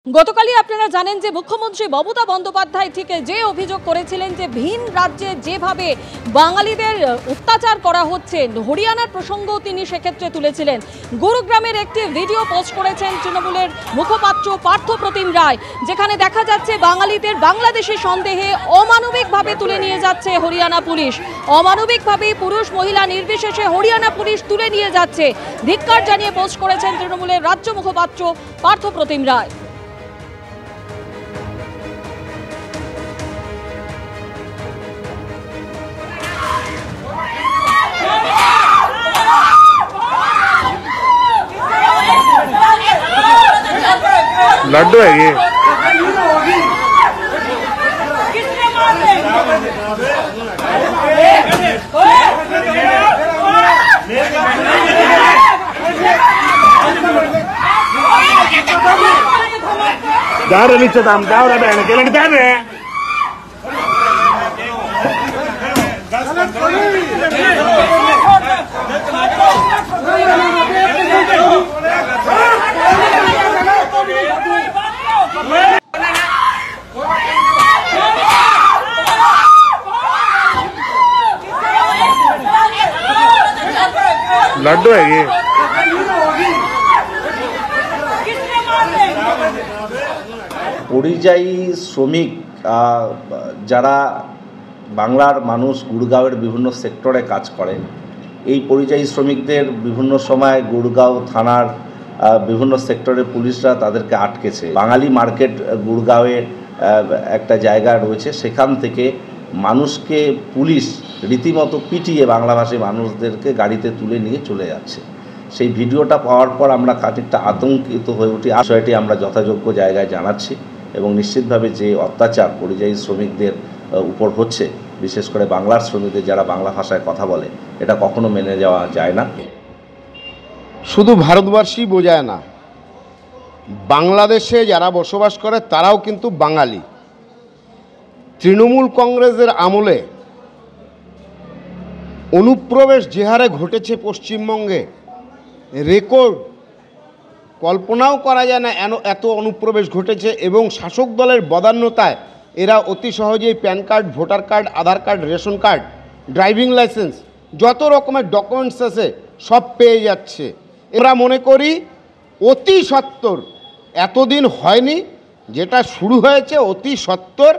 গতকালই আপনারা জানেন যে মুখ্যমন্ত্রী মমতা বন্দ্যোপাধ্যায় ঠিক যে অভিযোগ করেছিলেন যে ভিন রাজ্যে যেভাবে বাঙালিদের অত্যাচার করা হচ্ছে, হরিয়ানার প্রসঙ্গও তিনি সেক্ষেত্রে তুলেছিলেন। গুরুগ্রামের একটি ভিডিও পোস্ট করেছেন তৃণমূলের মুখপাত্র পার্থপ্রতিম রায়, যেখানে দেখা যাচ্ছে বাঙালিদের বাংলাদেশি সন্দেহে অমানবিকভাবে তুলে নিয়ে যাচ্ছে হরিয়ানা পুলিশ। অমানবিকভাবে পুরুষ মহিলা নির্বিশেষে হরিয়ানা পুলিশ তুলে নিয়ে যাচ্ছে। ধিক্কার জানিয়ে পোস্ট করেছেন তৃণমূলের রাজ্য মুখপাত্র পার্থপ্রতিম রায়। लड्डू है ये। दारू नीचे दाम दारू बहन के लगता है। लड्डू है ये। পরিযায়ী শ্রমিক যারা বাংলার মানুষ গুড়গাঁওয়ের বিভিন্ন সেক্টরে কাজ করে, এই পরিযায়ী শ্রমিকদের বিভিন্ন সময় গুড়গাঁও থানার বিভিন্ন সেক্টরে পুলিশরা তাদেরকে আটকেছে। বাঙালি মার্কেট গুড়গাঁওয়ে একটা জায়গা রয়েছে, সেখান থেকে মানুষকে পুলিশ রীতিমতো পিটিয়ে বাংলাভাষী মানুষদেরকে গাড়িতে তুলে নিয়ে চলে যাচ্ছে। সেই ভিডিওটা পাওয়ার পর আমরা খানিকটা আতঙ্কিত হয়ে উঠি। বিষয়টি আমরা যথাযোগ্য জায়গায় জানাচ্ছি এবং নিশ্চিতভাবে যে অত্যাচার পরিযায়ী শ্রমিকদের উপর হচ্ছে, বিশেষ করে বাংলার শ্রমিকদের যারা বাংলা ভাষায় কথা বলে, এটা কখনো মেনে যাওয়া যায় না। শুধু ভারতবর্ষই বোঝায় না, বাংলাদেশে যারা বসবাস করে তারাও কিন্তু বাঙালি। তৃণমূল কংগ্রেসের আমলে অনুপ্রবেশ যে হারে ঘটেছে পশ্চিমবঙ্গে, রেকর্ড কল্পনাও করা যায় না এত অনুপ্রবেশ ঘটেছে। এবং শাসক দলের বদান্যতায় এরা অতি সহজেই pan card, voter card, Aadhaar card, ration card, driving licence, যত রকমের ডকুমেন্টস আছে সব পেয়ে যাচ্ছে। এরা মনে করি অতি সত্বর, এতদিন হয়নি, যেটা শুরু হয়েছে অতি সত্বর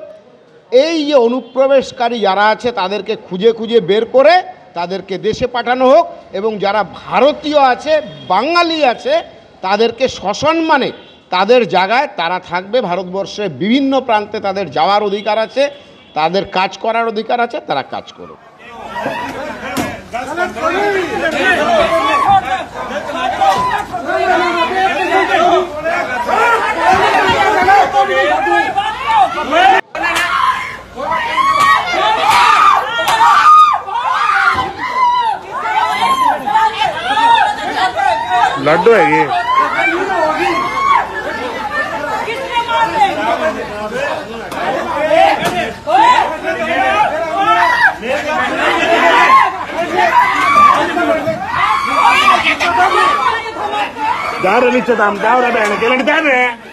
এই যে অনুপ্রবেশকারী যারা আছে তাদেরকে খুঁজে খুঁজে বের করে তাদেরকে দেশে পাঠানো হোক, এবং যারা ভারতীয় আছে, বাঙালি আছে, তাদেরকে সসম্মানে তাদের জায়গায় তারা থাকবে। ভারতবর্ষের বিভিন্ন প্রান্তে তাদের যাওয়ার অধিকার আছে, তাদের কাজ করার অধিকার আছে, তারা কাজ করুক। लड्डू है ये। दारू नीचे दाम दारू बहन के लगता है।